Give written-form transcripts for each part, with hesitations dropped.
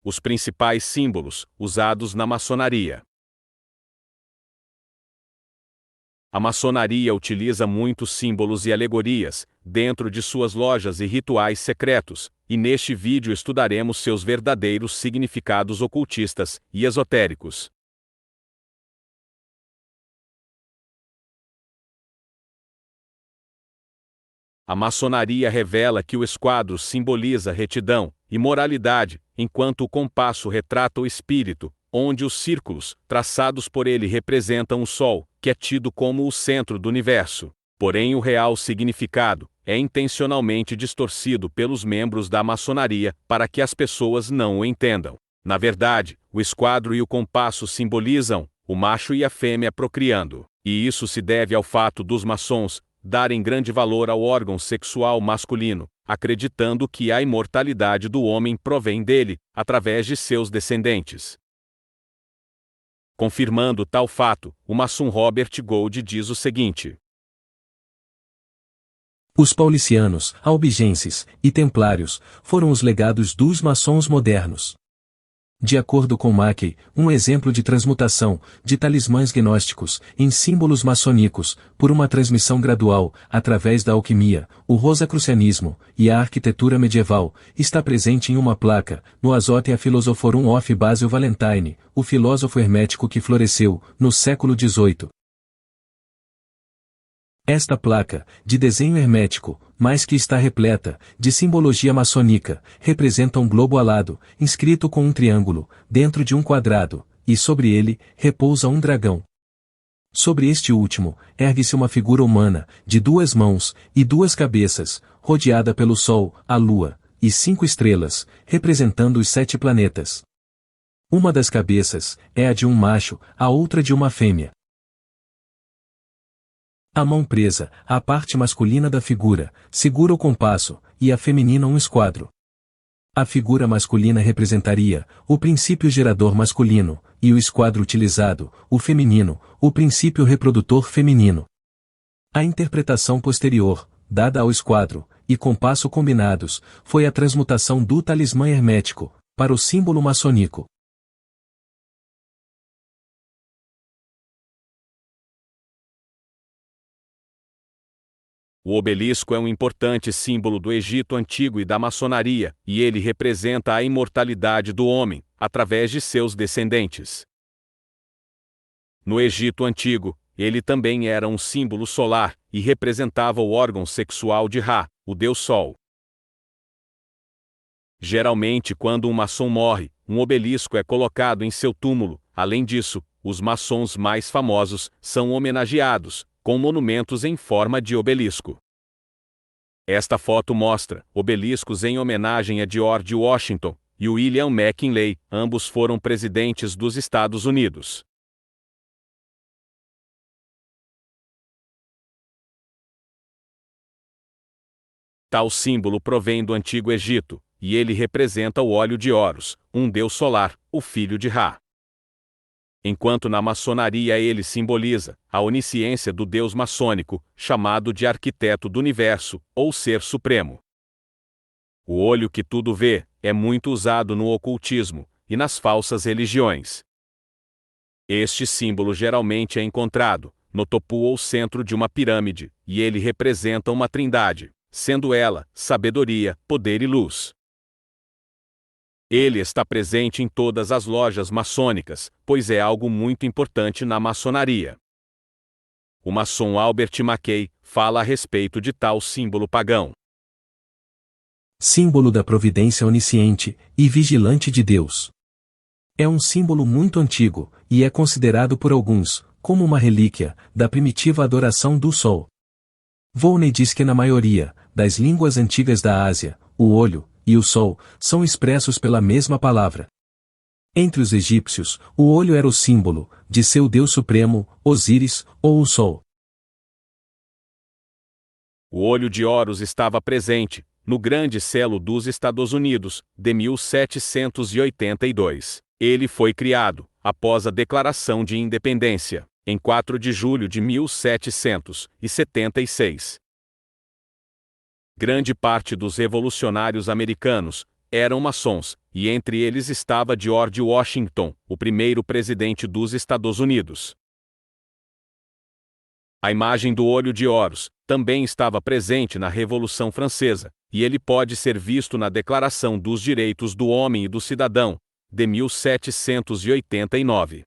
Os principais símbolos usados na maçonaria. A maçonaria utiliza muitos símbolos e alegorias dentro de suas lojas e rituais secretos, e neste vídeo estudaremos seus verdadeiros significados ocultistas e esotéricos. A maçonaria revela que o esquadro simboliza retidão e moralidade, enquanto o compasso retrata o espírito, onde os círculos traçados por ele representam o Sol, que é tido como o centro do universo. Porém, o real significado é intencionalmente distorcido pelos membros da maçonaria para que as pessoas não o entendam. Na verdade, o esquadro e o compasso simbolizam o macho e a fêmea procriando, e isso se deve ao fato dos maçons darem grande valor ao órgão sexual masculino, acreditando que a imortalidade do homem provém dele, através de seus descendentes. Confirmando tal fato, o maçom Robert Gould diz o seguinte: os paulicianos, albigenses e templários foram os legados dos maçons modernos. De acordo com Mackey, um exemplo de transmutação de talismãs gnósticos em símbolos maçônicos, por uma transmissão gradual, através da alquimia, o rosacrucianismo e a arquitetura medieval, está presente em uma placa, no Azotea Philosophorum of Basil Valentine, o filósofo hermético que floresceu, no século XVIII. Esta placa, de desenho hermético, mas que está repleta de simbologia maçônica, representa um globo alado, inscrito com um triângulo, dentro de um quadrado, e sobre ele, repousa um dragão. Sobre este último, ergue-se uma figura humana, de 2 mãos e 2 cabeças, rodeada pelo Sol, a Lua, e 5 estrelas, representando os 7 planetas. Uma das cabeças é a de um macho, a outra de uma fêmea. A mão presa, a parte masculina da figura, segura o compasso, e a feminina um esquadro. A figura masculina representaria o princípio gerador masculino, e o esquadro utilizado, o feminino, o princípio reprodutor feminino. A interpretação posterior, dada ao esquadro e compasso combinados, foi a transmutação do talismã hermético para o símbolo maçônico. O obelisco é um importante símbolo do Egito Antigo e da maçonaria, e ele representa a imortalidade do homem, através de seus descendentes. No Egito Antigo, ele também era um símbolo solar, e representava o órgão sexual de Ra, o deus Sol. Geralmente, quando um maçom morre, um obelisco é colocado em seu túmulo. Além disso, os maçons mais famosos são homenageados com monumentos em forma de obelisco. Esta foto mostra obeliscos em homenagem a George Washington e William McKinley, ambos foram presidentes dos Estados Unidos. Tal símbolo provém do Antigo Egito, e ele representa o óleo de Horus, um deus solar, o filho de Ra. Enquanto na maçonaria ele simboliza a onisciência do deus maçônico, chamado de arquiteto do universo, ou ser supremo. O olho que tudo vê é muito usado no ocultismo e nas falsas religiões. Este símbolo geralmente é encontrado no topo ou centro de uma pirâmide, e ele representa uma trindade, sendo ela sabedoria, poder e luz. Ele está presente em todas as lojas maçônicas, pois é algo muito importante na maçonaria. O maçom Albert Mackey fala a respeito de tal símbolo pagão. Símbolo da providência onisciente e vigilante de Deus. É um símbolo muito antigo, e é considerado por alguns como uma relíquia da primitiva adoração do Sol. Volney diz que na maioria das línguas antigas da Ásia, o olho e o Sol são expressos pela mesma palavra. Entre os egípcios, o olho era o símbolo de seu deus supremo, Osíris, ou o Sol. O olho de Horus estava presente no Grande Selo dos Estados Unidos, de 1782. Ele foi criado após a Declaração de Independência, em 4 de julho de 1776. Grande parte dos revolucionários americanos eram maçons, e entre eles estava George Washington, o primeiro presidente dos Estados Unidos. A imagem do olho de Horus também estava presente na Revolução Francesa, e ele pode ser visto na Declaração dos Direitos do Homem e do Cidadão, de 1789.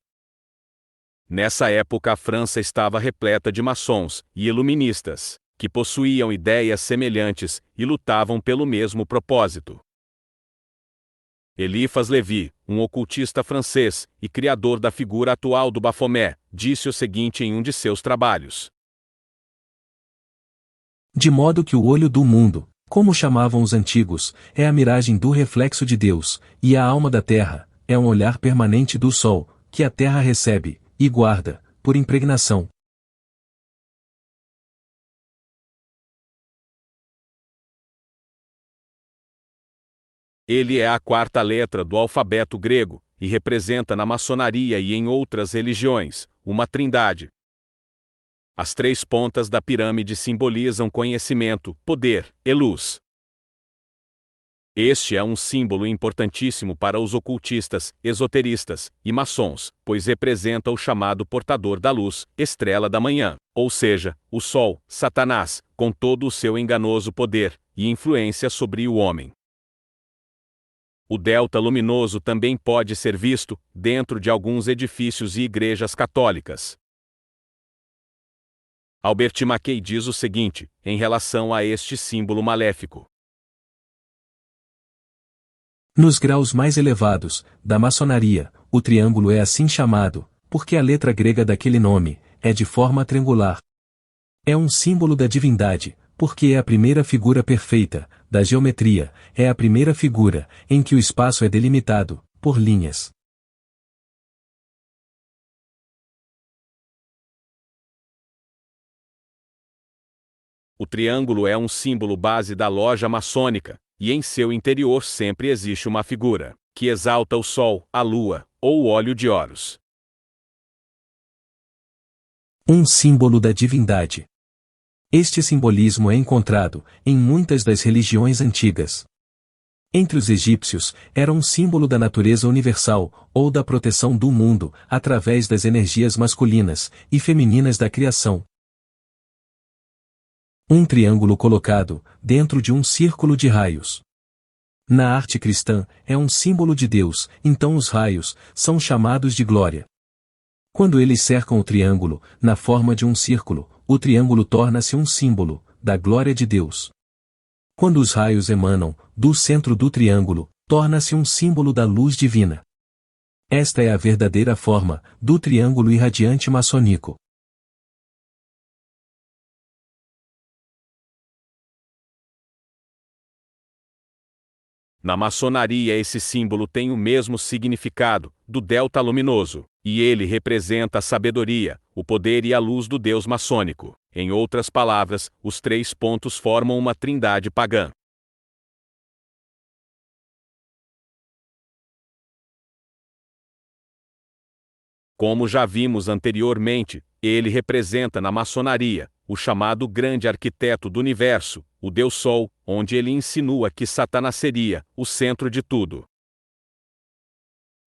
Nessa época a França estava repleta de maçons e iluministas, que possuíam ideias semelhantes e lutavam pelo mesmo propósito. Eliphas Lévy, um ocultista francês e criador da figura atual do Baphomet, disse o seguinte em um de seus trabalhos: de modo que o olho do mundo, como chamavam os antigos, é a miragem do reflexo de Deus, e a alma da terra é um olhar permanente do sol, que a terra recebe e guarda, por impregnação. Ele é a quarta letra do alfabeto grego, e representa na maçonaria e em outras religiões, uma trindade. As três pontas da pirâmide simbolizam conhecimento, poder e luz. Este é um símbolo importantíssimo para os ocultistas, esoteristas e maçons, pois representa o chamado portador da luz, estrela da manhã, ou seja, o Sol, Satanás, com todo o seu enganoso poder e influência sobre o homem. O delta luminoso também pode ser visto dentro de alguns edifícios e igrejas católicas. Albert Mackey diz o seguinte, em relação a este símbolo maléfico: nos graus mais elevados da maçonaria, o triângulo é assim chamado, porque a letra grega daquele nome é de forma triangular. É um símbolo da divindade, porque é a primeira figura perfeita da geometria, é a primeira figura em que o espaço é delimitado por linhas. O triângulo é um símbolo base da loja maçônica, e em seu interior sempre existe uma figura, que exalta o sol, a lua, ou o óleo de Horus. Um símbolo da divindade. Este simbolismo é encontrado em muitas das religiões antigas. Entre os egípcios, era um símbolo da natureza universal, ou da proteção do mundo, através das energias masculinas e femininas da criação. Um triângulo colocado dentro de um círculo de raios. Na arte cristã, é um símbolo de Deus, então os raios são chamados de glória. Quando eles cercam o triângulo, na forma de um círculo, o triângulo torna-se um símbolo da glória de Deus. Quando os raios emanam do centro do triângulo, torna-se um símbolo da luz divina. Esta é a verdadeira forma do triângulo irradiante maçônico. Na maçonaria esse símbolo tem o mesmo significado do delta luminoso, e ele representa a sabedoria, o poder e a luz do Deus maçônico. Em outras palavras, os três pontos formam uma trindade pagã. Como já vimos anteriormente, ele representa na maçonaria o chamado grande arquiteto do universo, o Deus Sol, onde ele insinua que Satanás seria o centro de tudo.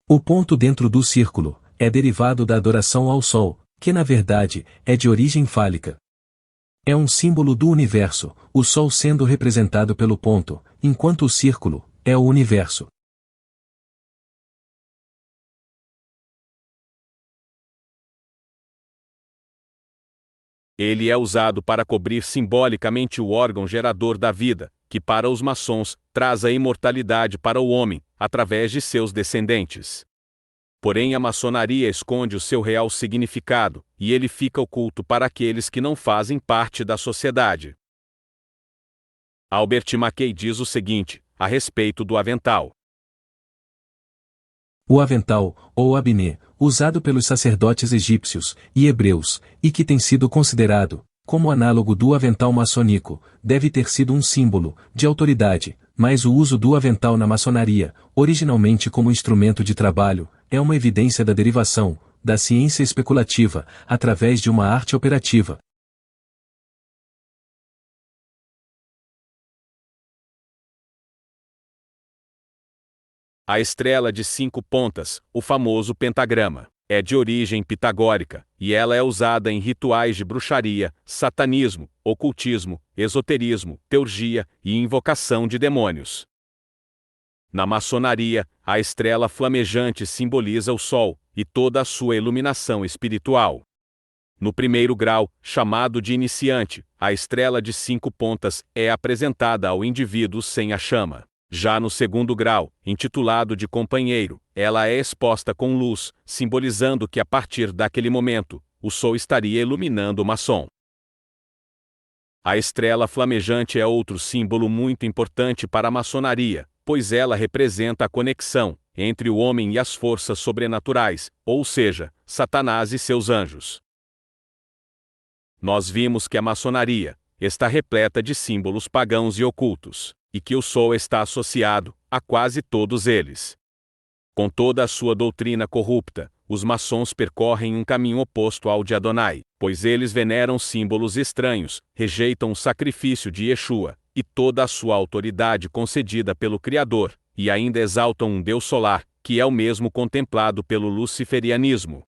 O ponto dentro do círculo é derivado da adoração ao Sol, que na verdade é de origem fálica. É um símbolo do universo, o Sol sendo representado pelo ponto, enquanto o círculo é o universo. Ele é usado para cobrir simbolicamente o órgão gerador da vida, que para os maçons traz a imortalidade para o homem, através de seus descendentes. Porém a maçonaria esconde o seu real significado, e ele fica oculto para aqueles que não fazem parte da sociedade. Albert Mackey diz o seguinte, a respeito do avental. O avental, ou abné, usado pelos sacerdotes egípcios e hebreus, e que tem sido considerado como análogo do avental maçônico, deve ter sido um símbolo de autoridade, mas o uso do avental na maçonaria, originalmente como instrumento de trabalho, é uma evidência da derivação da ciência especulativa através de uma arte operativa. A estrela de 5 pontas, o famoso pentagrama, é de origem pitagórica, e ela é usada em rituais de bruxaria, satanismo, ocultismo, esoterismo, teurgia e invocação de demônios. Na maçonaria, a estrela flamejante simboliza o Sol e toda a sua iluminação espiritual. No primeiro grau, chamado de iniciante, a estrela de 5 pontas é apresentada ao indivíduo sem a chama. Já no segundo grau, intitulado de companheiro, ela é exposta com luz, simbolizando que a partir daquele momento, o Sol estaria iluminando o maçom. A estrela flamejante é outro símbolo muito importante para a maçonaria, pois ela representa a conexão entre o homem e as forças sobrenaturais, ou seja, Satanás e seus anjos. Nós vimos que a maçonaria está repleta de símbolos pagãos e ocultos, e que o Sol está associado a quase todos eles. Com toda a sua doutrina corrupta, os maçons percorrem um caminho oposto ao de Adonai, pois eles veneram símbolos estranhos, rejeitam o sacrifício de Yeshua e toda a sua autoridade concedida pelo Criador, e ainda exaltam um Deus solar, que é o mesmo contemplado pelo luciferianismo.